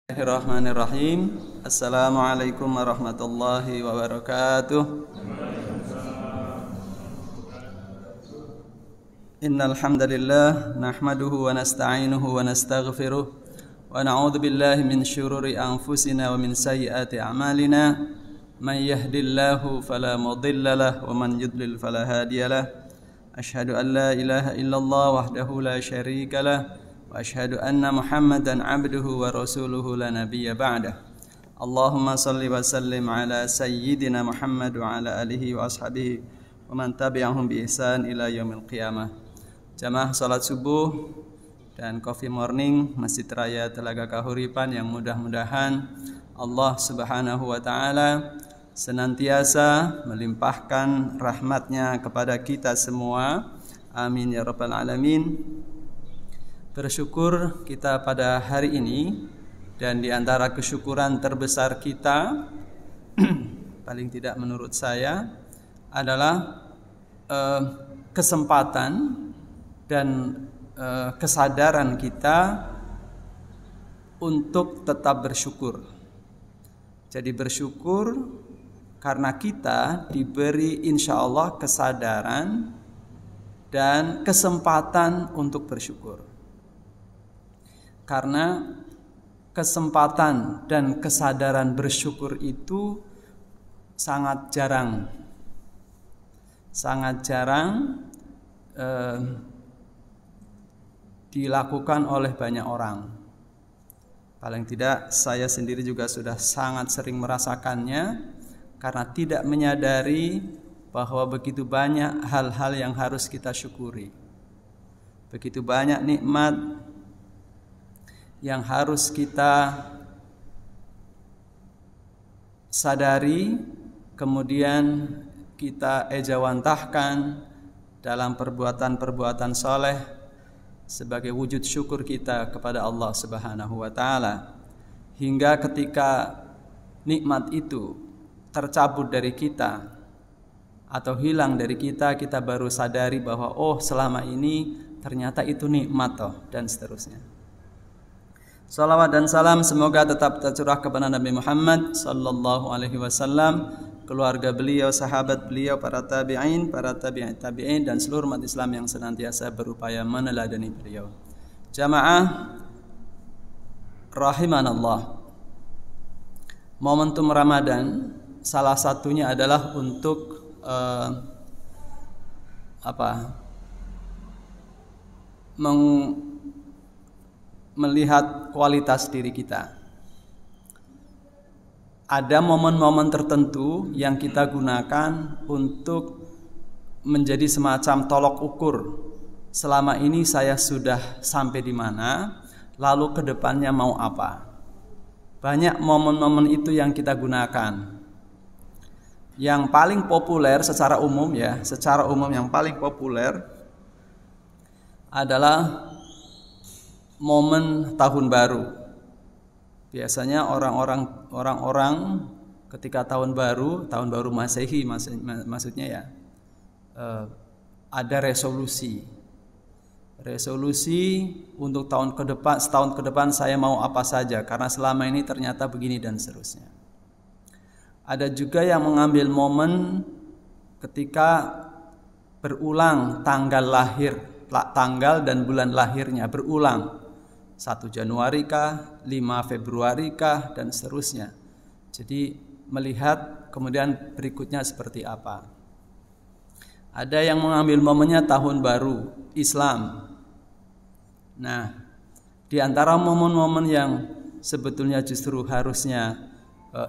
Bismillahirrahmanirrahim. Assalamualaikum warahmatullahi wabarakatuh. Innal hamdalillah nahmaduhu wa nasta'inuhu wa nastaghfiruh wa na'udzu billahi min syururi anfusina wa min sayyiati a'malina. May yahdihillahu fala mudilla lahu wa man yudlil fala hadiyalah. Asyhadu an la ilaha illallah wahdahu la syarika lah. Asyhadu anna Muhammadan abduhu wa rasuluhu la nabiyya ba'dah. Allahumma salli wa sallim ala sayyidina Muhammad wa ala alihi wa ashabihi wa man tabi'ahum bi ihsan ila yaumil qiyamah. Jamaah salat subuh dan coffee morning Masjid Raya Telaga Kahuripan yang mudah-mudahan Allah Subhanahu wa taala senantiasa melimpahkan rahmatnya kepada kita semua. Amin ya rabbal alamin. Bersyukur kita pada hari ini, dan di antara kesyukuran terbesar kita paling tidak menurut saya adalah kesempatan dan kesadaran kita untuk tetap bersyukur. Jadi bersyukur karena kita diberi insya Allah kesadaran dan kesempatan untuk bersyukur. Karena kesempatan dan kesadaran bersyukur itu sangat jarang dilakukan oleh banyak orang. Paling tidak saya sendiri juga sudah sangat sering merasakannya, karena tidak menyadari bahwa begitu banyak hal-hal yang harus kita syukuri, begitu banyak nikmat yang harus kita sadari, kemudian kita ejawantahkan dalam perbuatan-perbuatan soleh sebagai wujud syukur kita kepada Allah Subhanahu wa taala. Hingga ketika nikmat itu tercabut dari kita atau hilang dari kita, kita baru sadari bahwa oh, selama ini ternyata itu nikmat toh, dan seterusnya. Salawat dan salam semoga tetap tercurah kepada Nabi Muhammad sallallahu alaihi wasallam, keluarga beliau, sahabat beliau, para tabi'in, para tabi'in dan seluruh umat Islam yang senantiasa berupaya meneladani beliau. Jamaah rahimanallah. Momentum Ramadan salah satunya adalah untuk melihat kualitas diri kita. Ada momen-momen tertentu yang kita gunakan untuk menjadi semacam tolok ukur. Selama ini saya sudah sampai di mana, lalu ke depannya mau apa. Banyak momen-momen itu yang kita gunakan. Yang paling populer secara umum yang paling populer adalah momen tahun baru. Biasanya orang-orang ketika tahun baru Masehi maksudnya ya, ada resolusi untuk setahun ke depan saya mau apa saja, karena selama ini ternyata begini dan seterusnya. Ada juga yang mengambil momen ketika berulang tanggal dan bulan lahirnya berulang. 1 Januari kah, 5 Februari kah, dan seterusnya. Jadi melihat kemudian berikutnya seperti apa. Ada yang mengambil momennya tahun baru Islam. Nah, di antara momen-momen yang sebetulnya justru harusnya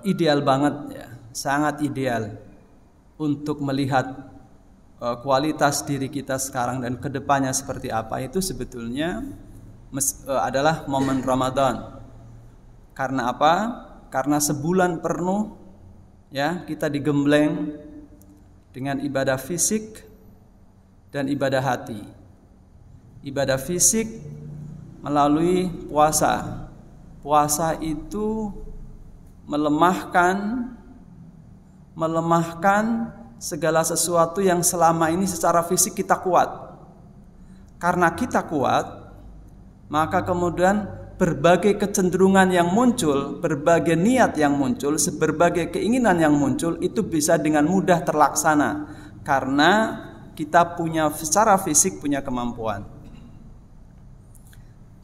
ideal banget ya, sangat ideal untuk melihat kualitas diri kita sekarang dan kedepannya seperti apa, itu sebetulnya adalah momen Ramadan. Karena apa? Karena sebulan penuh ya kita digembleng dengan ibadah fisik dan ibadah hati. Ibadah fisik melalui puasa. Puasa itu melemahkan segala sesuatu yang selama ini secara fisik kita kuat. Karena kita kuat, maka kemudian berbagai kecenderungan yang muncul, berbagai niat yang muncul, berbagai keinginan yang muncul itu bisa dengan mudah terlaksana karena kita punya secara fisik punya kemampuan.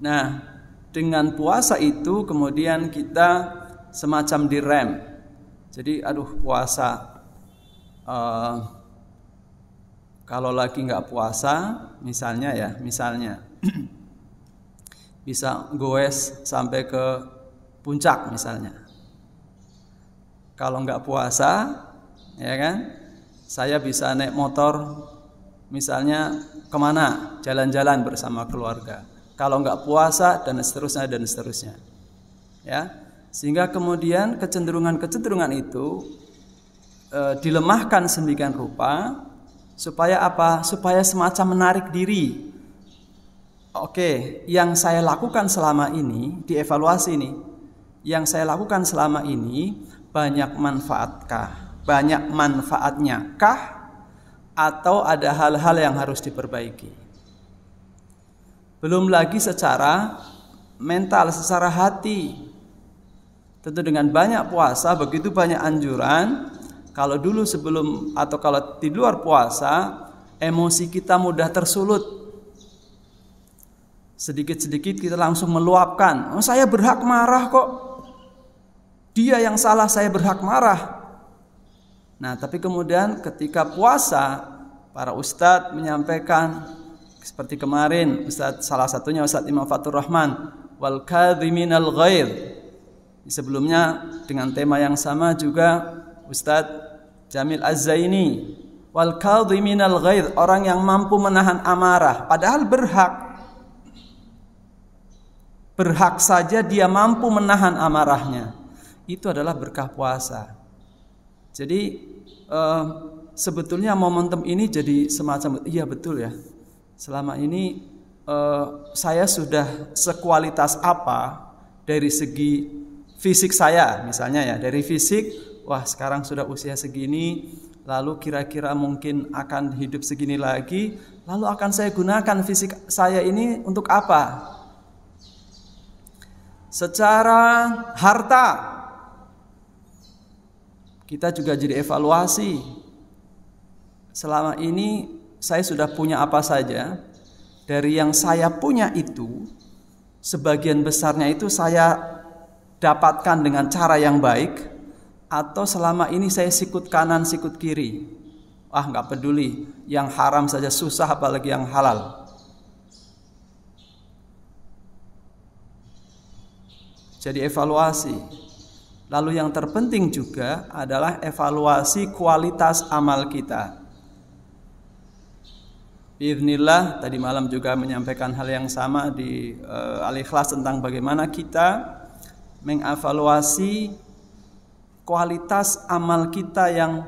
Nah, dengan puasa itu kemudian kita semacam direm. Jadi puasa kalau lagi nggak puasa misalnya bisa goes sampai ke puncak misalnya. Kalau nggak puasa, ya kan, saya bisa naik motor misalnya kemana, jalan-jalan bersama keluarga. Kalau nggak puasa dan seterusnya, ya. Sehingga kemudian kecenderungan itu dilemahkan sedemikian rupa supaya apa? Supaya semacam menarik diri. Oke, yang saya lakukan selama ini, dievaluasi nih. Yang saya lakukan selama ini banyak manfaatkah? Banyak manfaatnya kah? Atau ada hal-hal yang harus diperbaiki? Belum lagi secara mental, secara hati. Tentu dengan banyak puasa, begitu banyak anjuran. Kalau dulu sebelum atau kalau di luar puasa, emosi kita mudah tersulut. Sedikit-sedikit kita langsung meluapkan. Oh, saya berhak marah kok. Dia yang salah, saya berhak marah. Nah, tapi kemudian ketika puasa, para ustadz menyampaikan seperti kemarin, salah satunya Ustadz Imam Fatur Rahman, wal kadhiminal ghaidh. Sebelumnya dengan tema yang sama juga Ustadz Jamil Az-Zaini, wal kadhiminal ghaidh, orang yang mampu menahan amarah, padahal berhak saja dia mampu menahan amarahnya. Itu adalah berkah puasa. Jadi sebetulnya momentum ini jadi semacam, iya betul ya, selama ini saya sudah sekualitas apa dari segi fisik saya misalnya ya, dari fisik, wah sekarang sudah usia segini, lalu kira-kira mungkin akan hidup segini lagi, lalu akan saya gunakan fisik saya ini untuk apa? Secara harta kita juga jadi evaluasi. Selama ini saya sudah punya apa saja. Dari yang saya punya itu, sebagian besarnya itu saya dapatkan dengan cara yang baik, atau selama ini saya sikut kanan sikut kiri. Nggak peduli, yang haram saja susah apalagi yang halal. Jadi evaluasi. Lalu yang terpenting juga adalah evaluasi kualitas amal kita. Biiznillah, tadi malam juga menyampaikan hal yang sama di Al-Ikhlas tentang bagaimana kita mengevaluasi kualitas amal kita yang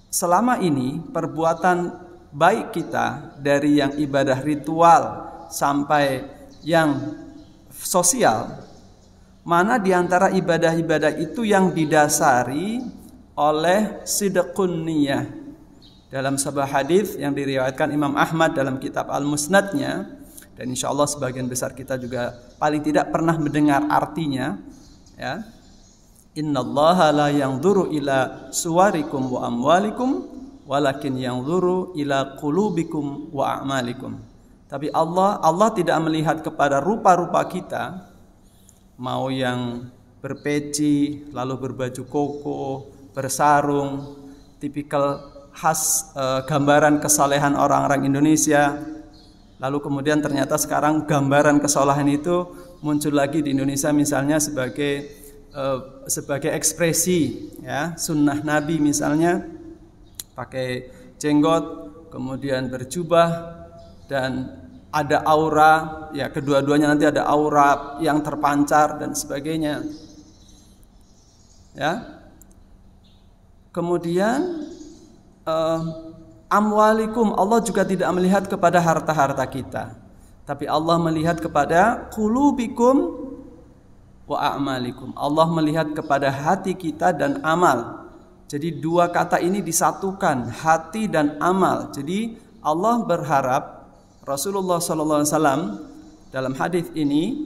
selama ini, perbuatan baik kita dari yang ibadah ritual sampai yang sosial. Mana di antara ibadah-ibadah itu yang didasari oleh sidqun niyah. Dalam sebuah hadis yang diriwayatkan Imam Ahmad dalam kitab Al-Musnadnya, dan insyaallah sebagian besar kita juga paling tidak pernah mendengar artinya, ya. Innallaha la yanzuru ila suwarikum wa amwalikum walakin yanzuru ila qulubikum wa a'malikum. Tapi Allah tidak melihat kepada rupa-rupa kita, mau yang berpeci, lalu berbaju koko, bersarung, tipikal khas gambaran kesalehan orang-orang Indonesia. Lalu kemudian ternyata sekarang gambaran kesalehan itu muncul lagi di Indonesia misalnya sebagai ekspresi, ya, sunnah Nabi misalnya, pakai jenggot, kemudian berjubah dan ada aura, ya kedua-duanya nanti ada aura yang terpancar dan sebagainya. Ya. Kemudian amwalikum, Allah juga tidak melihat kepada harta-harta kita, tapi Allah melihat kepada qulubikum wa a'malikum. Allah melihat kepada hati kita dan amal. Jadi dua kata ini disatukan, hati dan amal. Jadi Allah berharap Rasulullah SAW dalam hadis ini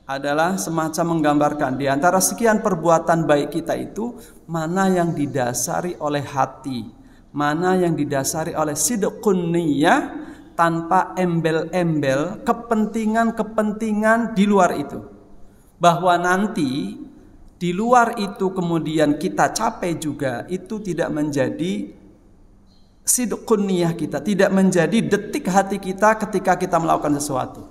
adalah semacam menggambarkan di antara sekian perbuatan baik kita itu, mana yang didasari oleh hati, mana yang didasari oleh sidqun niyyah, tanpa embel-embel kepentingan-kepentingan di luar itu. Bahwa nanti di luar itu kemudian kita capai juga, itu tidak menjadi sidqun niyyah kita, tidak menjadi detik hati kita ketika kita melakukan sesuatu.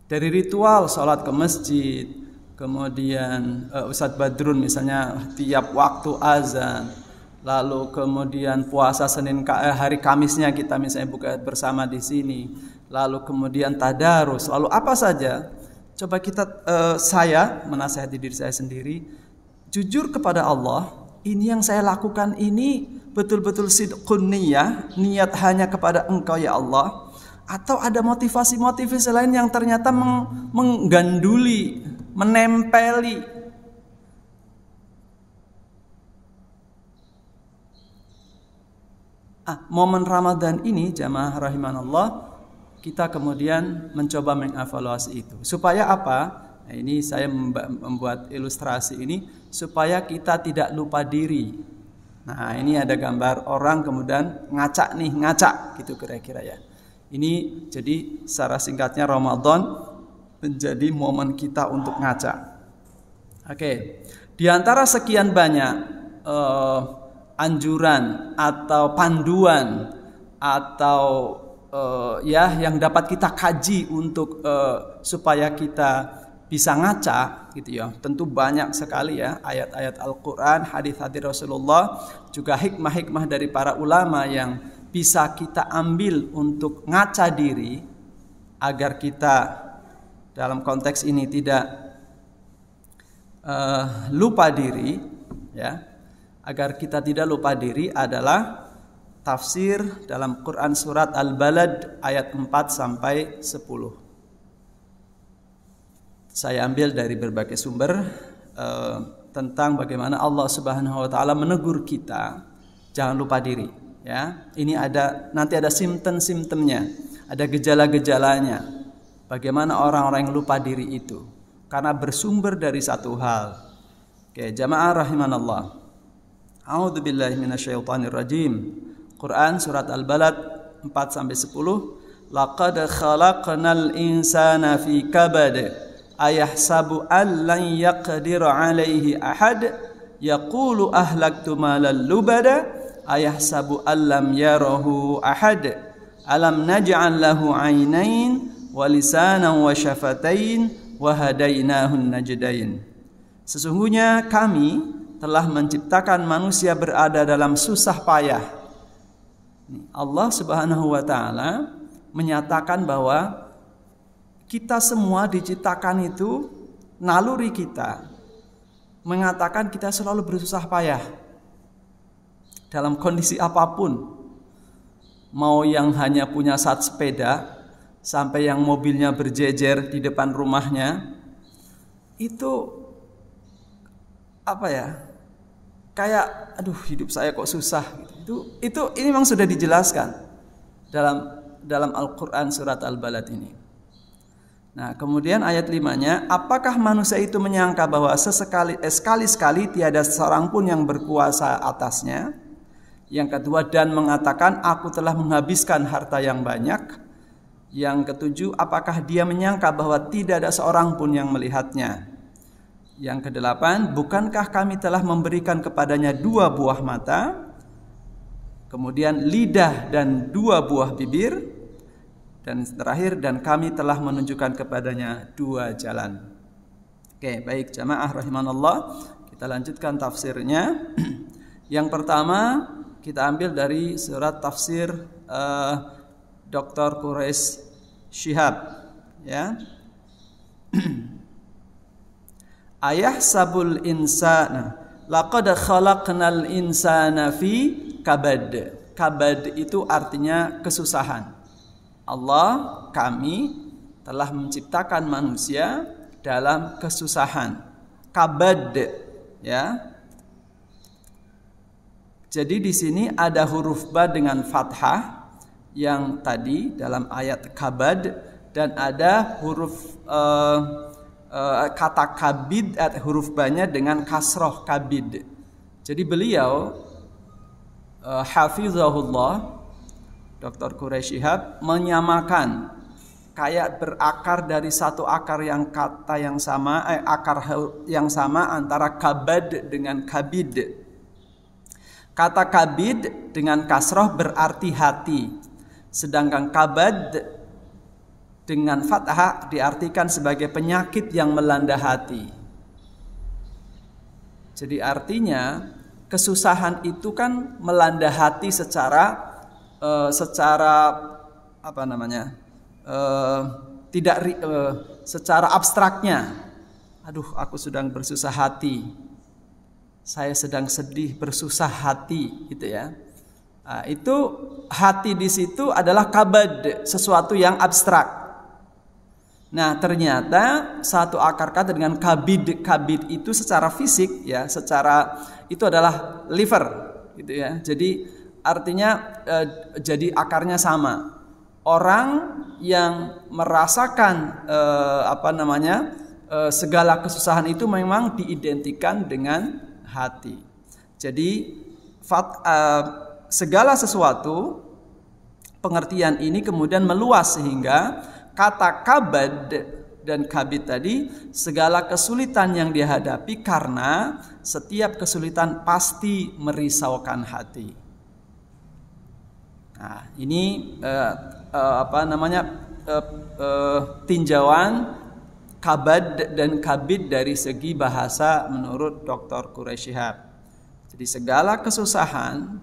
Dari ritual sholat ke masjid, kemudian Ustadz Badrun misalnya tiap waktu azan, lalu kemudian puasa hari Kamisnya kita misalnya buka bersama di sini, lalu kemudian tadarus, lalu apa saja. Coba kita, saya menasihati diri saya sendiri, jujur kepada Allah, ini yang saya lakukan ini betul-betul sidqun niyyah, niat hanya kepada Engkau ya Allah, atau ada motivasi-motivasi lain yang ternyata mengganduli, menempeli. Momen Ramadan ini jamaah rahimanallah, kita kemudian mencoba mengevaluasi itu. Supaya apa? Nah, ini saya membuat ilustrasi ini supaya kita tidak lupa diri. Nah, ini ada gambar orang kemudian ngaca gitu kira-kira ya. Ini jadi secara singkatnya Ramadan menjadi momen kita untuk ngaca. Oke. Di antara sekian banyak anjuran atau panduan atau yang dapat kita kaji untuk supaya kita bisa ngaca gitu ya. Tentu banyak sekali ya ayat-ayat Al-Qur'an, hadis-hadis Rasulullah, juga hikmah-hikmah dari para ulama yang bisa kita ambil untuk ngaca diri agar kita dalam konteks ini tidak lupa diri ya. Agar kita tidak lupa diri adalah tafsir dalam Quran surat Al-Balad ayat 4 sampai 10. Saya ambil dari berbagai sumber tentang bagaimana Allah Subhanahu wa taala menegur kita jangan lupa diri. Ya, ini nanti ada simptom-simptomnya, ada gejala-gejalanya. Bagaimana orang-orang yang lupa diri itu? Karena bersumber dari satu hal. Oke, jamaah rahimanallah. A'udzubillahi minasyaitonirrajim. Quran surat Al-Balad 4 sampai 10. Laqad khalaqnal insana fi kabad ayahsabu an lan yaqdir 'alaihi ahad yaqulu ahlaktu malan lubada ayahsabu allam yarahu ahad alam naj'al lahu 'ainain wa lisanan wa syafatain wa hadainahun najdain. Sesungguhnya kami telah menciptakan manusia berada dalam susah payah. Allah Subhanahu wa taala menyatakan bahwa kita semua diciptakan itu, naluri kita mengatakan kita selalu bersusah payah dalam kondisi apapun, mau yang hanya punya satu sepeda sampai yang mobilnya berjejer di depan rumahnya, itu apa ya, kayak aduh hidup saya kok susah gitu. Ini memang sudah dijelaskan dalam Al-Quran surat Al-Balad ini. Nah, kemudian ayat 5-nya, apakah manusia itu menyangka bahwa sekali-sekali tiada seorang pun yang berkuasa atasnya? Yang kedua, dan mengatakan aku telah menghabiskan harta yang banyak. Yang ketujuh, apakah dia menyangka bahwa tidak ada seorang pun yang melihatnya? Yang kedelapan, bukankah kami telah memberikan kepadanya 2 buah mata, kemudian lidah dan 2 buah bibir, dan terakhir, dan kami telah menunjukkan kepadanya 2 jalan. Oke, baik jamaah rahimanallah, kita lanjutkan tafsirnya. Yang pertama kita ambil dari surat tafsir Dr. Quraish Shihab ya. Ayahsabul insana laqad khalaqnal insana fi kabad. Kabad itu artinya kesusahan. Allah, kami telah menciptakan manusia dalam kesusahan. Kabad ya. Jadi di sini ada huruf ba dengan fathah yang tadi dalam ayat kabad, dan ada huruf kata kabid, huruf ba-nya dengan kasroh kabid. Jadi beliau hafizahullah, Dr. Quraisy Shihab, menyamakan kayak berakar dari satu akar yang kata yang sama, akar yang sama antara kabad dengan kabid. Kata kabid dengan kasroh berarti hati, sedangkan kabad dengan fathah diartikan sebagai penyakit yang melanda hati. Jadi artinya kesusahan itu kan melanda hati secara apa namanya? Secara abstraknya. Aduh, aku sedang bersusah hati. Saya sedang sedih, bersusah hati, gitu ya. Nah, itu hati di situ adalah kabad, sesuatu yang abstrak. Nah, ternyata satu akar kata dengan kabid, kabid itu secara fisik ya, secara itu adalah liver, gitu ya. Jadi artinya jadi akarnya sama. Orang yang merasakan segala kesusahan itu memang diidentikan dengan hati. Jadi segala sesuatu, pengertian ini kemudian meluas sehingga kata kabad dan kabid tadi, segala kesulitan yang dihadapi karena setiap kesulitan pasti merisaukan hati. Nah, ini tinjauan kabad dan kabid dari segi bahasa menurut Dr. Quraisy Shihab. Jadi segala kesusahan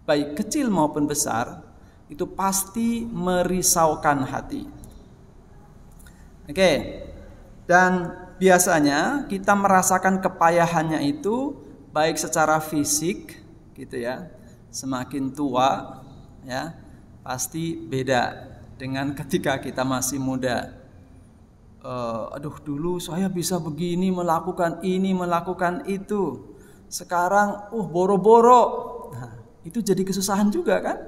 baik kecil maupun besar itu pasti merisaukan hati. Oke. Dan biasanya kita merasakan kepayahannya itu baik secara fisik gitu ya. Semakin tua ya, pasti beda dengan ketika kita masih muda. Aduh, dulu saya bisa begini, melakukan ini, melakukan itu. Sekarang boro-boro. Nah, itu jadi kesusahan juga kan?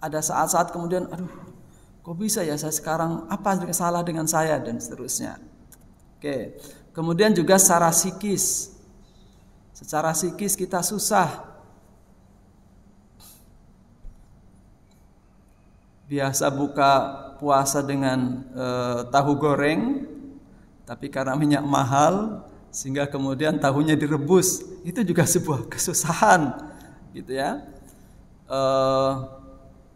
Ada saat-saat kemudian, aduh, kok bisa ya saya sekarang, apa yang salah dengan saya, dan seterusnya. Oke. Kemudian juga secara psikis. Secara psikis kita susah. Biasa buka puasa dengan tahu goreng, tapi karena minyak mahal sehingga kemudian tahunya direbus, itu juga sebuah kesusahan gitu ya.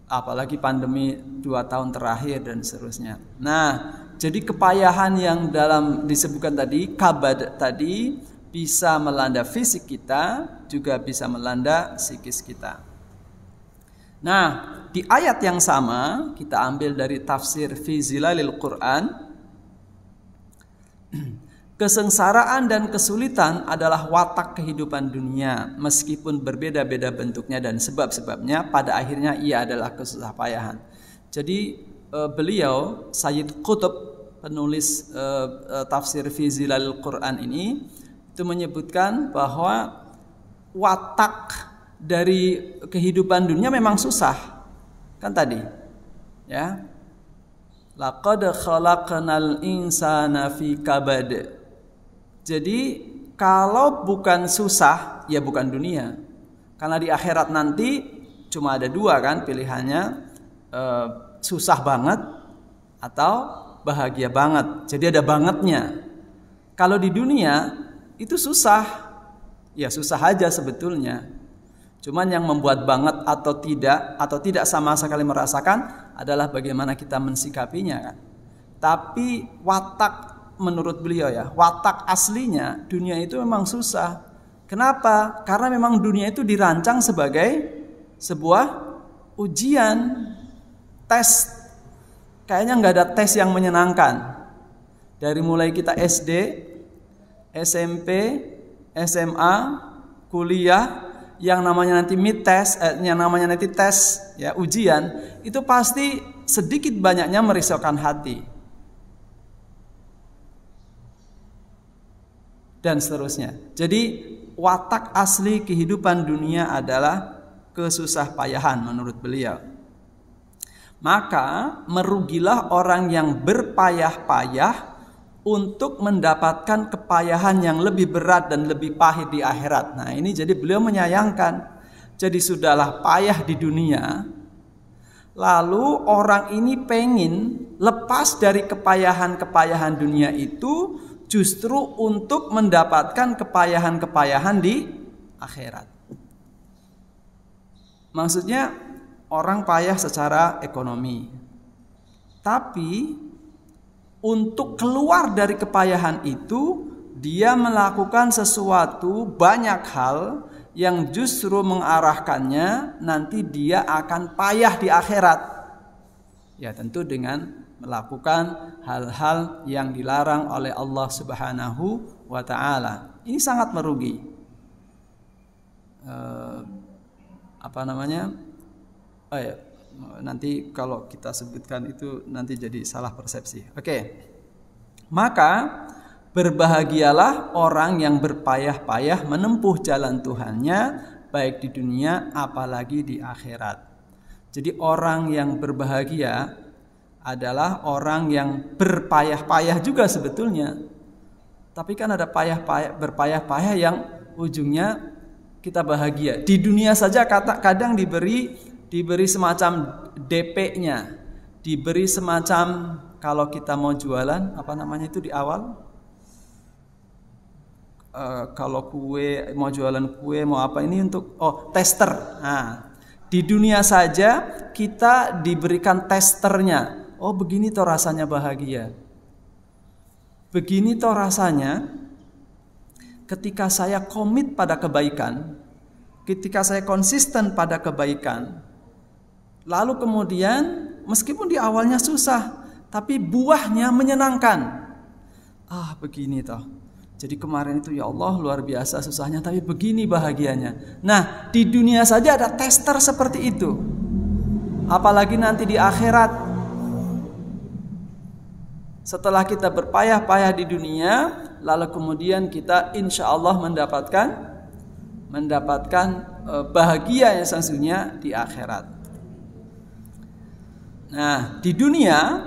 Apalagi pandemi 2 tahun terakhir dan seterusnya. Nah, jadi kepayahan yang dalam disebutkan tadi, kabad tadi, bisa melanda fisik kita, juga bisa melanda psikis kita. Nah, di ayat yang sama kita ambil dari tafsir Fi Zilalil Quran. Kesengsaraan dan kesulitan adalah watak kehidupan dunia, meskipun berbeda-beda bentuknya dan sebab-sebabnya, pada akhirnya ia adalah kesusahpayahan. Jadi beliau Sayyid Qutb, penulis tafsir Fi Zilalil Quran ini, itu menyebutkan bahwa watak dari kehidupan dunia memang susah. Kan tadi ya, laqad khalaqnal insana fi kabad. Jadi kalau bukan susah ya bukan dunia. Karena di akhirat nanti cuma ada 2 kan pilihannya, susah banget atau bahagia banget. Jadi ada bangetnya. Kalau di dunia itu susah, ya susah aja sebetulnya. Cuman yang membuat banget atau tidak sama sekali merasakan adalah bagaimana kita mensikapinya kan. Tapi watak menurut beliau ya, watak aslinya dunia itu memang susah. Kenapa? Karena memang dunia itu dirancang sebagai sebuah ujian, tes. Kayaknya nggak ada tes yang menyenangkan. Dari mulai kita SD, SMP, SMA, kuliah, yang namanya nanti mid test, yang namanya nanti tes, ya ujian, itu pasti sedikit banyaknya merisaukan hati, dan seterusnya. Jadi watak asli kehidupan dunia adalah kesusah payahan menurut beliau. Maka merugilah orang yang berpayah-payah untuk mendapatkan kepayahan yang lebih berat dan lebih pahit di akhirat. Nah ini jadi beliau menyayangkan. Jadi sudahlah payah di dunia, lalu orang ini pengen lepas dari kepayahan-kepayahan dunia itu justru untuk mendapatkan kepayahan-kepayahan di akhirat. Maksudnya orang payah secara ekonomi, tapi untuk keluar dari kepayahan itu dia melakukan sesuatu banyak hal yang justru mengarahkannya nanti dia akan payah di akhirat. Ya tentu dengan melakukan hal-hal yang dilarang oleh Allah Subhanahu wa ta'ala. Ini sangat merugi. Nanti kalau kita sebutkan itu nanti jadi salah persepsi. Oke. Maka berbahagialah orang yang berpayah-payah menempuh jalan Tuhannya, baik di dunia apalagi di akhirat. Jadi orang yang berbahagia adalah orang yang berpayah-payah juga sebetulnya. Tapi kan ada berpayah-payah yang ujungnya kita bahagia. Di dunia saja kadang diberi semacam DP-nya, diberi semacam kalau kita mau jualan apa namanya itu di awal. Kalau mau jualan kue mau apa ini untuk tester. Nah, di dunia saja kita diberikan testernya. Oh begini toh rasanya bahagia. Begini toh rasanya ketika saya komit pada kebaikan, ketika saya konsisten pada kebaikan, lalu kemudian meskipun di awalnya susah, tapi buahnya menyenangkan. Begini toh. Jadi kemarin itu ya Allah luar biasa susahnya, tapi begini bahagianya. Nah di dunia saja ada tester seperti itu, apalagi nanti di akhirat. Setelah kita berpayah-payah di dunia, lalu kemudian kita insya Allah mendapatkan bahagia yang sesungguhnya di akhirat. Nah di dunia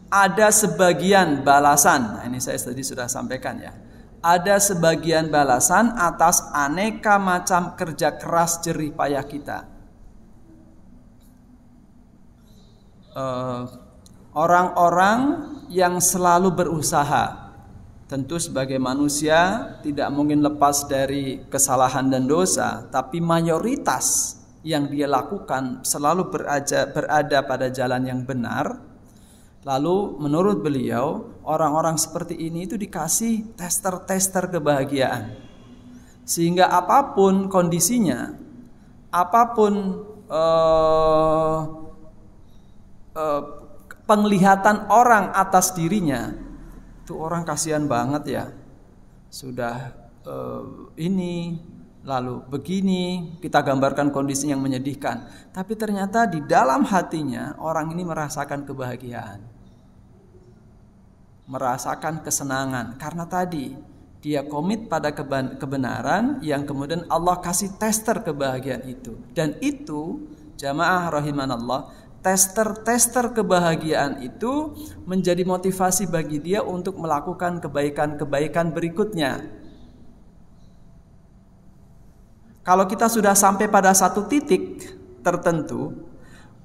ada sebagian balasan. Nah, ini saya tadi sudah sampaikan ya. Ada sebagian balasan atas aneka macam kerja keras jerih payah kita. Orang-orang yang selalu berusaha, tentu sebagai manusia tidak mungkin lepas dari kesalahan dan dosa, tapi mayoritas yang dia lakukan selalu berada pada jalan yang benar. Lalu menurut beliau orang-orang seperti ini itu dikasih tester-tester kebahagiaan, sehingga apapun kondisinya, apapun penglihatan orang atas dirinya, itu orang kasihan banget ya, sudah ini lalu begini, kita gambarkan kondisi yang menyedihkan, tapi ternyata di dalam hatinya orang ini merasakan kebahagiaan, merasakan kesenangan, karena tadi dia komit pada kebenaran yang kemudian Allah kasih tester kebahagiaan itu. Dan itu jamaah rahimanallah, tester-tester kebahagiaan itu menjadi motivasi bagi dia untuk melakukan kebaikan-kebaikan berikutnya. Kalau kita sudah sampai pada satu titik tertentu,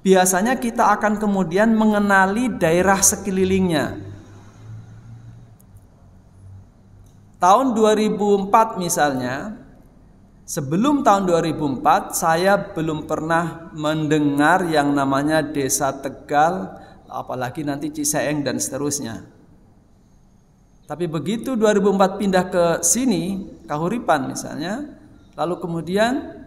biasanya kita akan kemudian mengenali daerah sekelilingnya. Tahun 2004 misalnya, sebelum tahun 2004 saya belum pernah mendengar yang namanya Desa Tegal, apalagi nanti Ciseeng dan seterusnya. Tapi begitu 2004 pindah ke sini, Kahuripan misalnya, lalu kemudian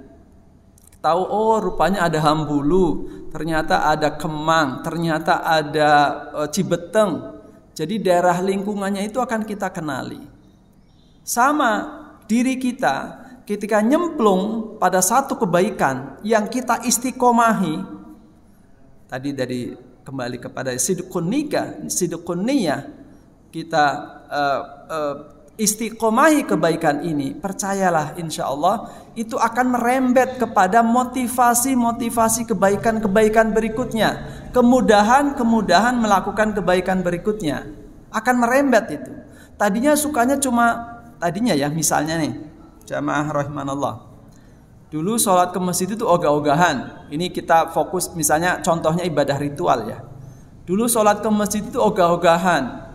tahu rupanya ada Hambulu, ternyata ada Kemang, ternyata ada Cibeteng. Jadi daerah lingkungannya itu akan kita kenali. Sama diri kita ketika nyemplung pada satu kebaikan yang kita istiqomahi. Tadi kembali kepada sidqun niyah, kita istiqomahi kebaikan ini, percayalah insya Allah itu akan merembet kepada motivasi-motivasi kebaikan-kebaikan berikutnya. Kemudahan-kemudahan melakukan kebaikan berikutnya. Akan merembet itu. Tadinya sukanya tadinya ya misalnya nih, jamaah rahimanallah. Dulu sholat ke masjid itu ogah-ogahan. Ini kita fokus misalnya contohnya ibadah ritual ya. Dulu sholat ke masjid itu ogah-ogahan.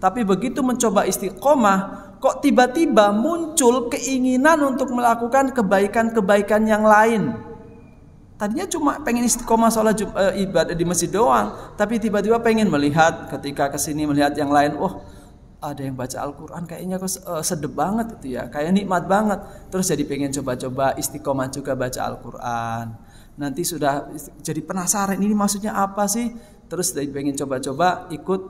Tapi begitu mencoba istiqomah, kok tiba-tiba muncul keinginan untuk melakukan kebaikan-kebaikan yang lain. Tadinya cuma pengen istiqomah sholat ibadah di masjid doang, tapi tiba-tiba pengen melihat, ketika kesini melihat yang lain, ada yang baca Al-Quran kayaknya kok sedep banget itu ya, kayak nikmat banget. Terus jadi pengen coba-coba istiqomah juga baca Al-Quran. Nanti sudah jadi penasaran ini maksudnya apa sih. Terus jadi pengen coba-coba ikut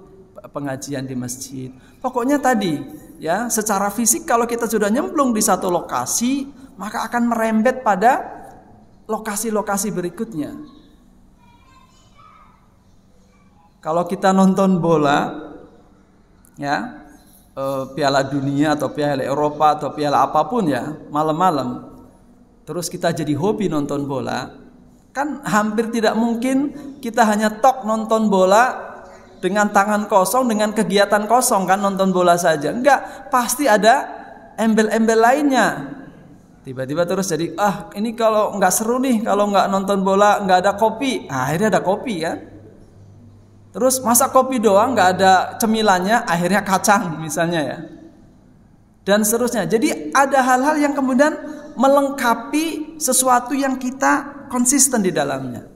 pengajian di masjid. Pokoknya tadi ya, secara fisik kalau kita sudah nyemplung di satu lokasi, maka akan merembet pada lokasi-lokasi berikutnya. Kalau kita nonton bola ya, Piala Dunia atau Piala Eropa atau Piala apapun ya, malam-malam terus kita jadi hobi nonton bola, kan hampir tidak mungkin kita hanya nonton bola dengan tangan kosong, dengan kegiatan kosong kan, nonton bola saja. Enggak, pasti ada embel-embel lainnya. Tiba-tiba terus jadi, ini kalau enggak seru nih, kalau enggak nonton bola, enggak ada kopi. Akhirnya ada kopi ya. Terus masa kopi doang, enggak ada cemilannya, akhirnya kacang misalnya ya. Dan seterusnya. Jadi ada hal-hal yang kemudian melengkapi sesuatu yang kita konsisten di dalamnya.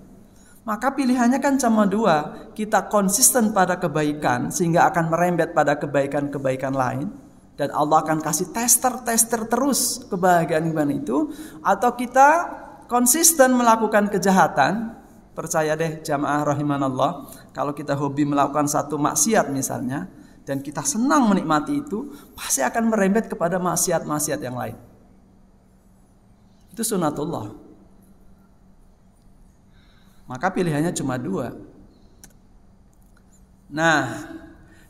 Maka pilihannya kan cuma dua. Kita konsisten pada kebaikan sehingga akan merembet pada kebaikan-kebaikan lain, dan Allah akan kasih tester terus kebahagiaan itu. Atau kita konsisten melakukan kejahatan. Percaya deh jamaah rahimanallah, kalau kita hobi melakukan satu maksiat misalnya, dan kita senang menikmati itu, pasti akan merembet kepada maksiat-maksiat yang lain. Itu sunatullah. Maka pilihannya cuma dua. Nah,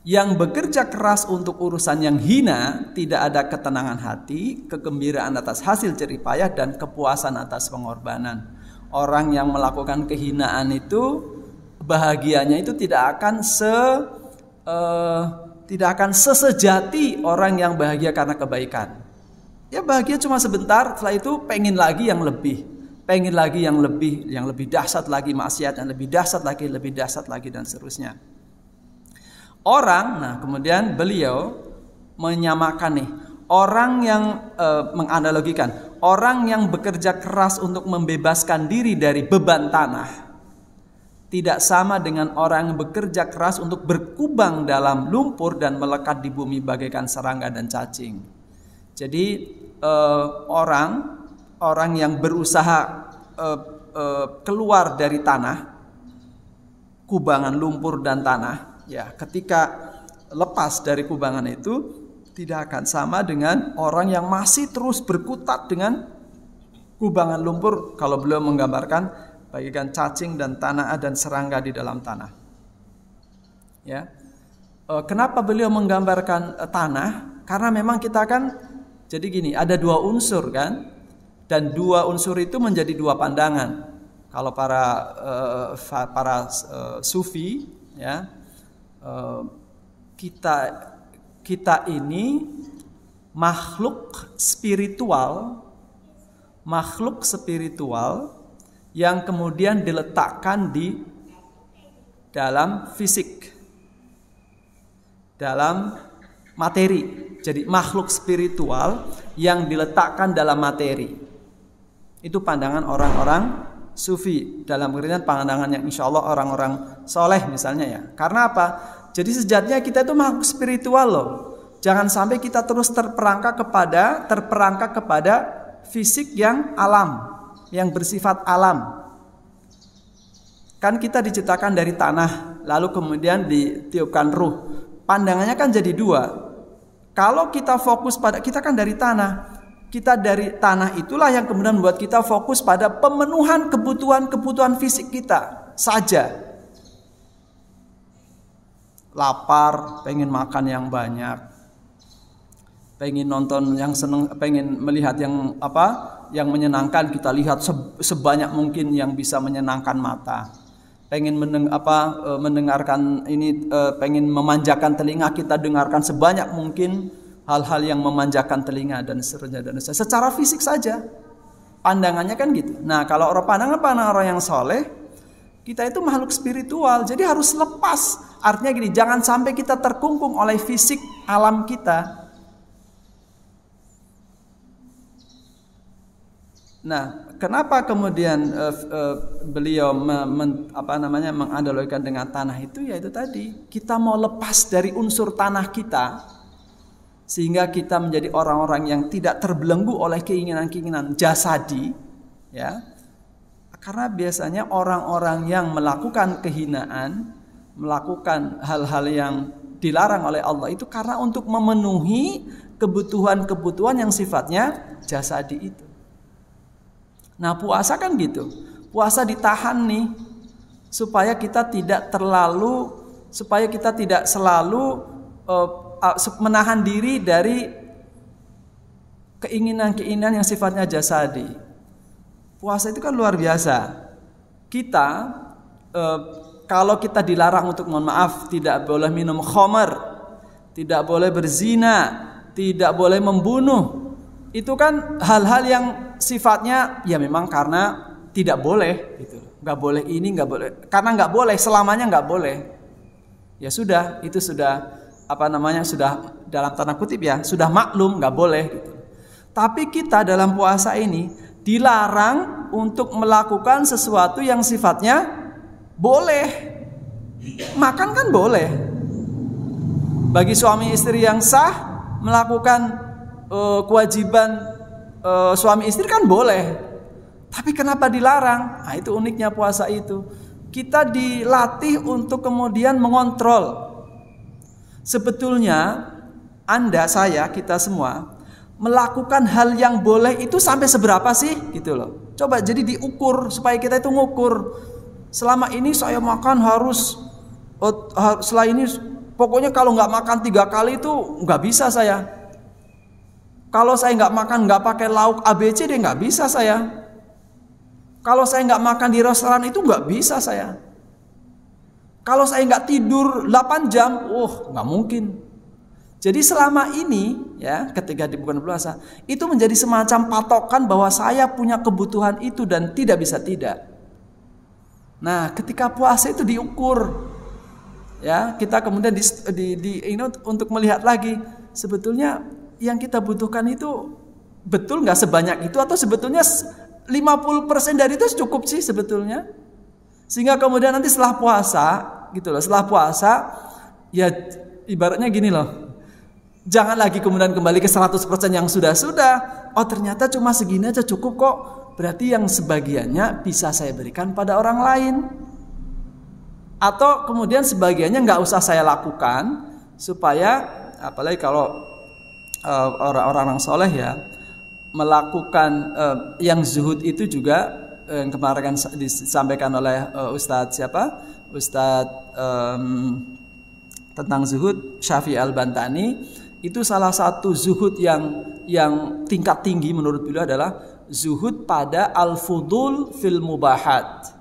yang bekerja keras untuk urusan yang hina, tidak ada ketenangan hati, kegembiraan atas hasil jerih payah, dan kepuasan atas pengorbanan. Orang yang melakukan kehinaan itu, bahagianya itu tidak akan sesejati orang yang bahagia karena kebaikan. Ya bahagia cuma sebentar, setelah itu pengen lagi yang lebih. Pengen lagi yang lebih dahsyat lagi maksiat, yang lebih dahsyat lagi dan seterusnya. Kemudian beliau menyamakan nih, orang yang menganalogikan, orang yang bekerja keras untuk membebaskan diri dari beban tanah tidak sama dengan orang yang bekerja keras untuk berkubang dalam lumpur dan melekat di bumi bagaikan serangga dan cacing. Jadi orang yang berusaha keluar dari tanah, kubangan lumpur dan tanah, ya ketika lepas dari kubangan itu tidak akan sama dengan orang yang masih terus berkutat dengan kubangan lumpur. Kalau beliau menggambarkan bagaikan cacing dan tanah dan serangga di dalam tanah. Ya, kenapa beliau menggambarkan tanah? Karena memang kita kan jadi gini, ada dua unsur kan, dan dua unsur itu menjadi dua pandangan. Kalau para sufi, ya, kita ini makhluk spiritual yang kemudian diletakkan di dalam fisik, dalam materi. Jadi makhluk spiritual yang diletakkan dalam materi. Itu pandangan orang-orang sufi, dalam pengertian pandangan yang insya Allah orang-orang soleh misalnya ya. Karena apa? Jadi sejatinya kita itu makhluk spiritual loh. Jangan sampai kita terus terperangkap kepada fisik yang alam, yang bersifat alam. Kan kita diciptakan dari tanah, lalu kemudian ditiupkan ruh. Pandangannya kan jadi dua. Kalau kita fokus pada, kita kan dari tanah. Kita dari tanah itulah yang kemudian membuat kita fokus pada pemenuhan kebutuhan fisik kita saja. Lapar, pengen makan yang banyak. Pengen nonton yang seneng, pengen melihat yang yang menyenangkan, kita lihat sebanyak mungkin yang bisa menyenangkan mata. Pengen mendengarkan ini, pengen memanjakan telinga, kita dengarkan sebanyak mungkin hal-hal yang memanjakan telinga dan seterusnya dan seterusnya. Secara fisik saja pandangannya kan gitu. Nah, kalau pandangan orang yang soleh, kita itu makhluk spiritual, jadi harus lepas. Artinya gini, jangan sampai kita terkungkung oleh fisik alam kita. Nah, kenapa kemudian beliau menganalogikan dengan tanah itu? Ya itu tadi, kita mau lepas dari unsur tanah kita, sehingga kita menjadi orang-orang yang tidak terbelenggu oleh keinginan-keinginan jasadi, ya. Karena biasanya orang-orang yang melakukan kehinaan, melakukan hal-hal yang dilarang oleh Allah itu karena untuk memenuhi kebutuhan-kebutuhan yang sifatnya jasadi itu. Nah, puasa kan gitu. Puasa ditahan nih supaya kita tidak selalu menahan diri dari keinginan-keinginan yang sifatnya jasadi. Puasa itu kan luar biasa. Kita kalau kita dilarang untuk, mohon maaf, tidak boleh minum khamar, tidak boleh berzina, tidak boleh membunuh. Itu kan hal-hal yang sifatnya ya memang karena tidak boleh gitu. Nggak boleh ini, nggak boleh. Karena nggak boleh, selamanya nggak boleh. Ya sudah, itu sudah sudah dalam tanda kutip ya, sudah maklum nggak boleh gitu. Tapi kita dalam puasa ini dilarang untuk melakukan sesuatu yang sifatnya boleh. Makan kan boleh. Bagi suami istri yang sah melakukan kewajiban suami istri kan boleh. Tapi kenapa dilarang? Nah, itu uniknya puasa itu. Kita dilatih untuk kemudian mengontrol. Sebetulnya Anda, saya, kita semua melakukan hal yang boleh itu sampai seberapa sih gitu loh. Coba jadi diukur supaya kita itu ngukur. Selama ini saya makan harus setelah ini pokoknya kalau nggak makan 3 kali itu nggak bisa saya. Kalau saya nggak makan, nggak pakai lauk ABC, nggak bisa saya. Kalau saya nggak makan di restoran itu nggak bisa saya. Kalau saya nggak tidur 8 jam, nggak mungkin. Jadi selama ini, ya, ketika di bulan puasa, itu menjadi semacam patokan bahwa saya punya kebutuhan itu dan tidak bisa tidak. Nah, ketika puasa itu diukur, ya, kita kemudian untuk melihat lagi sebetulnya yang kita butuhkan itu betul nggak sebanyak itu, atau sebetulnya 50% dari itu cukup sih sebetulnya. Sehingga kemudian nanti setelah puasa gitu loh, setelah puasa ya ibaratnya gini loh, jangan lagi kemudian kembali ke 100% yang sudah-sudah. Oh, ternyata cuma segini aja cukup kok. Berarti yang sebagiannya bisa saya berikan pada orang lain, atau kemudian sebagiannya nggak usah saya lakukan, supaya apalagi kalau orang-orang soleh ya melakukan yang zuhud itu juga yang kemarin kan disampaikan oleh Ustadz tentang zuhud, Syafi'i Al-Bantani. Itu salah satu zuhud yang tingkat tinggi menurut beliau adalah zuhud pada al-fudul fil mubahat,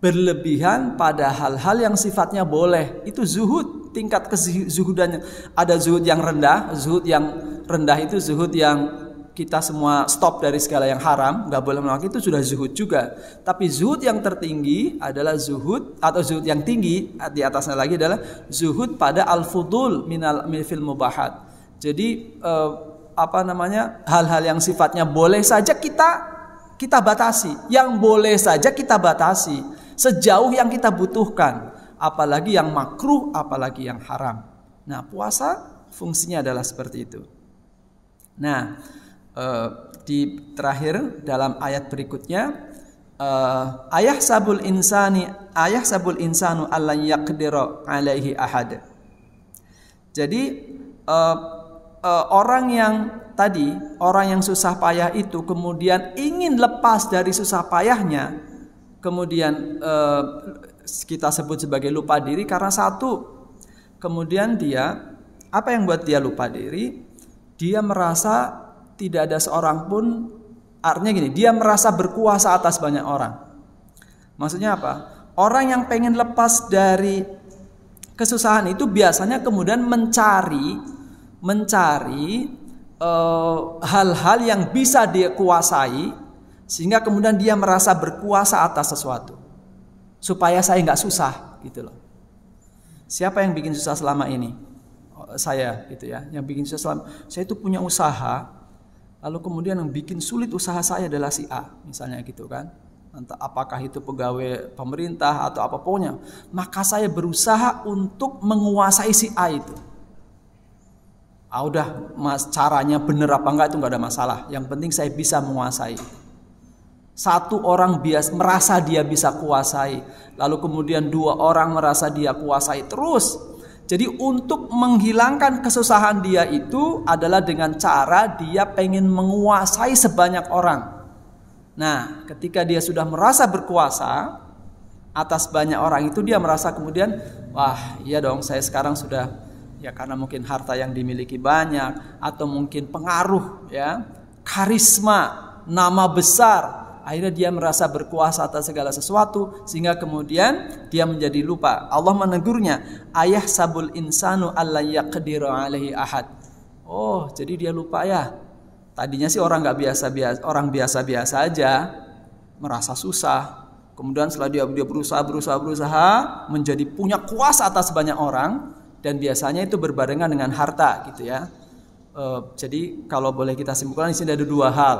berlebihan pada hal-hal yang sifatnya boleh. Itu zuhud. Tingkat kezuhudannya, ada zuhud yang rendah. Zuhud yang rendah itu zuhud yang kita semua stop dari segala yang haram, nggak boleh melakukan, itu sudah zuhud juga. Tapi zuhud yang tertinggi adalah zuhud, atau zuhud yang tinggi di atasnya lagi adalah zuhud pada al-fudul fil mubahat. Jadi hal-hal yang sifatnya boleh saja kita batasi, yang boleh saja kita batasi sejauh yang kita butuhkan. Apalagi yang makruh, apalagi yang haram. Nah, puasa fungsinya adalah seperti itu. Nah, di terakhir dalam ayat berikutnya, ayahsabul insanu allan yaqdira alaihi ahad. Jadi orang yang susah payah itu kemudian ingin lepas dari susah payahnya, kemudian kita sebut sebagai lupa diri karena satu, kemudian dia, apa yang buat dia lupa diri? dia merasa tidak ada seorang pun, artinya gini, dia merasa berkuasa atas banyak orang. Maksudnya apa? Orang yang pengen lepas dari kesusahan itu biasanya kemudian mencari hal-hal yang bisa dia kuasai, sehingga kemudian dia merasa berkuasa atas sesuatu, supaya saya nggak susah gitu loh. Siapa yang bikin susah selama ini? Saya gitu ya. Yang bikin susah selama, saya itu punya usaha, lalu kemudian yang bikin sulit usaha saya adalah si A, misalnya gitu kan. Entah apakah itu pegawai pemerintah atau apapun, maka saya berusaha untuk menguasai si A itu. Udah, mas, caranya bener apa enggak itu enggak ada masalah. Yang penting saya bisa menguasai. Satu orang merasa dia bisa kuasai, lalu kemudian dua orang merasa dia kuasai terus. Jadi untuk menghilangkan kesusahan dia itu adalah dengan cara dia pengen menguasai sebanyak orang. Nah, ketika dia sudah merasa berkuasa atas banyak orang itu, dia merasa kemudian, wah iya dong, saya sekarang sudah, ya karena mungkin harta yang dimiliki banyak, atau mungkin pengaruh, ya, karisma, nama besar, akhirnya dia merasa berkuasa atas segala sesuatu, sehingga kemudian dia menjadi lupa. Allah menegurnya, ayah sabul insanu alla yaqdiru alaihi ahad. Oh, jadi dia lupa ya. Tadinya sih orang biasa-biasa aja, merasa susah. Kemudian setelah dia berusaha menjadi punya kuasa atas banyak orang, dan biasanya itu berbarengan dengan harta gitu ya. Jadi kalau boleh kita simpulkan di sini ada dua hal.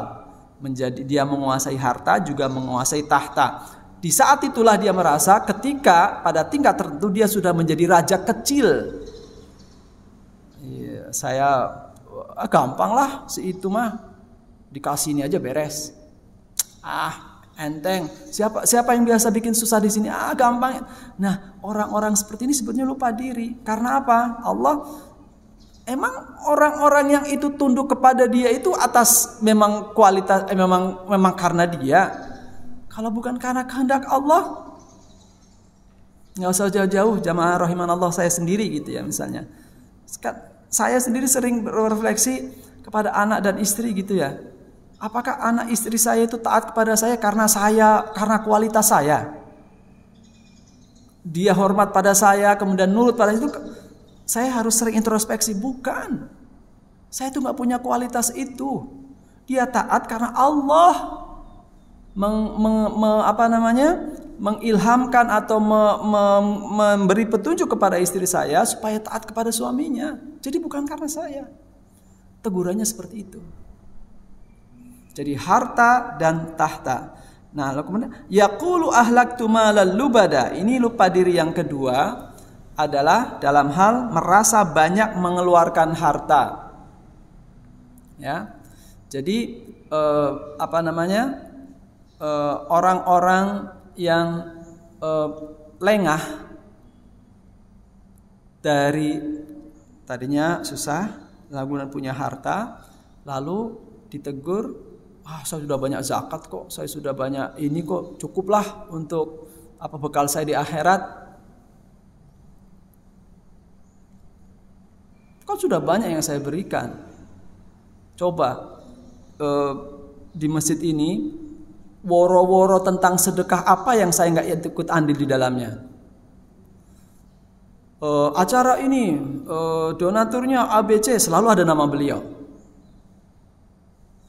Menjadi dia menguasai harta, juga menguasai tahta. Di saat itulah dia merasa ketika pada tingkat tertentu dia sudah menjadi raja kecil. Saya gampang lah, si itu mah dikasih ini aja beres. Enteng. Siapa yang biasa bikin susah di sini? Gampang. Nah, orang-orang seperti ini sebetulnya lupa diri. Karena apa? Allah, emang orang-orang yang itu tunduk kepada dia itu atas memang kualitas, memang karena dia. Kalau bukan karena kehendak Allah, nggak usah jauh-jauh, jamaah rahimanallah, saya sendiri gitu ya misalnya. Saya sendiri sering berefleksi kepada anak dan istri gitu ya. Apakah anak istri saya itu taat kepada saya karena kualitas saya? Dia hormat pada saya, kemudian nurut pada itu. Saya harus sering introspeksi. Bukan. Saya itu gak punya kualitas itu. Dia taat karena Allah mengilhamkan atau memberi petunjuk kepada istri saya supaya taat kepada suaminya. Jadi bukan karena saya. Tegurannya seperti itu. Jadi harta dan tahta. Nah, lalu kemudian yaqulu ahlaktu malal lubada. Ini lupa diri yang kedua adalah dalam hal merasa banyak mengeluarkan harta. Ya. Jadi orang-orang yang lengah dari tadinya susah, lalu punya harta, lalu ditegur, saya sudah banyak zakat kok, saya sudah banyak ini kok, cukuplah untuk bekal saya di akhirat. Kan sudah banyak yang saya berikan. Coba di masjid ini woro-woro tentang sedekah apa yang saya nggak ikut andil di dalamnya. Acara ini donaturnya ABC, selalu ada nama beliau.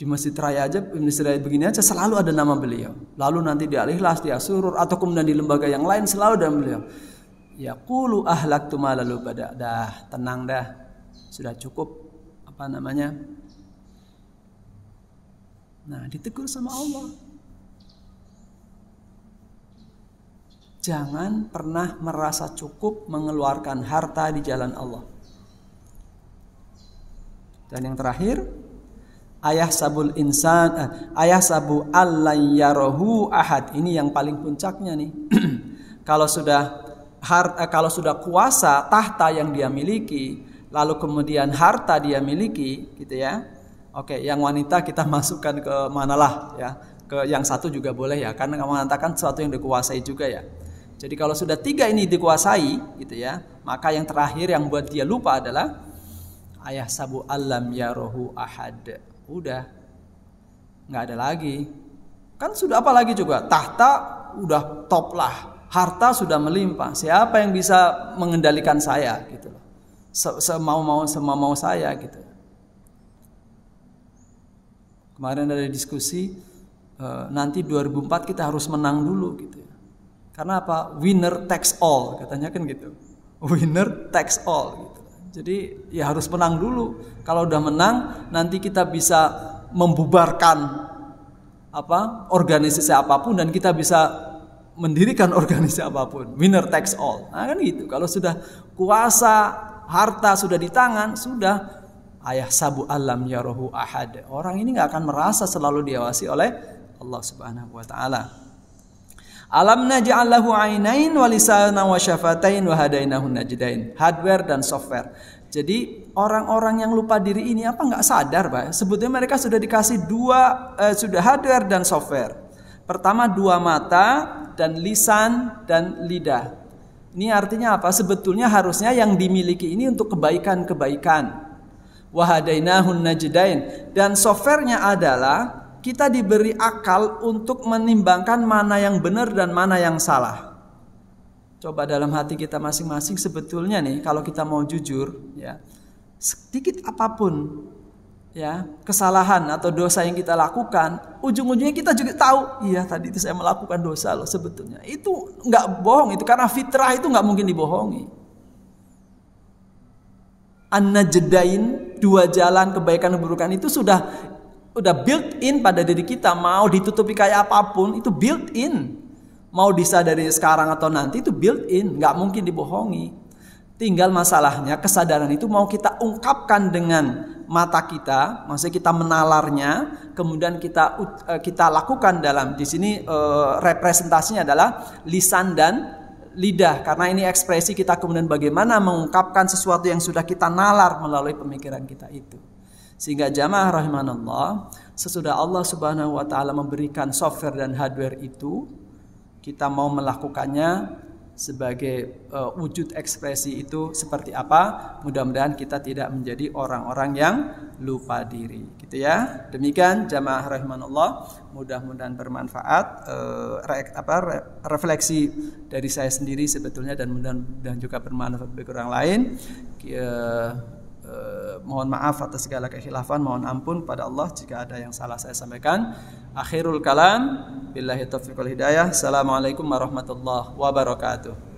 Di masjid raya aja, masjid raya begini aja selalu ada nama beliau. Lalu nanti di Al-Ikhlas, di Asurur, atau kemudian di lembaga yang lain selalu ada beliau. Yaqulu ahlaktu malal lubada. Dah, tenang dah. Sudah cukup Nah, ditegur sama Allah. Jangan pernah merasa cukup mengeluarkan harta di jalan Allah. Dan yang terakhir, ayah sabu allayyarahu ahad. Ini yang paling puncaknya nih. Kalau sudah kuasa tahta yang dia miliki, lalu kemudian harta dia miliki, gitu ya. Oke, yang wanita kita masukkan ke manalah ya. Ke yang satu juga boleh ya, karena kamu mengatakan sesuatu yang dikuasai juga ya. Jadi kalau sudah tiga ini dikuasai, gitu ya, maka yang terakhir yang buat dia lupa adalah ayah sabu alam yarohu ahad. Udah, nggak ada lagi. Kan sudah apa lagi juga? Tahta udah top lah, harta sudah melimpah. Siapa yang bisa mengendalikan saya gitu loh? Semau saya gitu. Kemarin ada diskusi nanti 2004 kita harus menang dulu gitu. Karena apa? Winner takes all katanya kan gitu. Winner takes all gitu. Jadi ya harus menang dulu. Kalau udah menang nanti kita bisa membubarkan organisasi apapun dan kita bisa mendirikan organisasi apapun. Winner takes all. Nah kan gitu. Kalau sudah kuasa, harta sudah di tangan, sudah ayah sabu alam yarohu ahad. Orang ini nggak akan merasa selalu diawasi oleh Allah Subhanahu wa taala. Alam naj'al lahu 'ainain wa lisanan wa syafatain wa hadainahu najdain. Hardware dan software. Jadi orang-orang yang lupa diri ini apa nggak sadar, Pak? Sebetulnya mereka sudah dikasih sudah hardware dan software. Pertama 2 mata dan lisan dan lidah. Ini artinya apa? Sebetulnya harusnya yang dimiliki ini untuk kebaikan-kebaikan. Wa hadainahu najdain. Dan softwarenya adalah kita diberi akal untuk menimbangkan mana yang benar dan mana yang salah. Coba dalam hati kita masing-masing sebetulnya nih kalau kita mau jujur ya, sedikit apapun ya kesalahan atau dosa yang kita lakukan, ujung-ujungnya kita juga tahu, iya tadi itu saya melakukan dosa loh sebetulnya. Itu nggak bohong, itu karena fitrah itu nggak mungkin dibohongi. An-najdain, 2 jalan kebaikan dan keburukan itu sudah built in pada diri kita. Mau ditutupi kayak apapun itu built in. Mau disadari sekarang atau nanti itu built in, nggak mungkin dibohongi. Tinggal masalahnya kesadaran itu mau kita ungkapkan dengan mata kita, maksudnya kita menalarnya, kemudian kita lakukan dalam di sini representasinya adalah lisan dan lidah, karena ini ekspresi kita kemudian bagaimana mengungkapkan sesuatu yang sudah kita nalar melalui pemikiran kita itu. Sehingga jamaah rahimanallah, sesudah Allah Subhanahu wa taala memberikan software dan hardware itu, kita mau melakukannya sebagai wujud ekspresi itu seperti apa? Mudah-mudahan kita tidak menjadi orang-orang yang lupa diri, gitu ya. Demikian jamaah rahimanallah, mudah-mudahan bermanfaat refleksi dari saya sendiri sebetulnya, dan mudah-mudahan juga bermanfaat bagi orang lain. Mohon maaf atas segala kekhilafan, mohon ampun pada Allah jika ada yang salah saya sampaikan. Akhirul kalam, billahi taufiq wal hidayah. Assalamualaikum warahmatullahi wabarakatuh.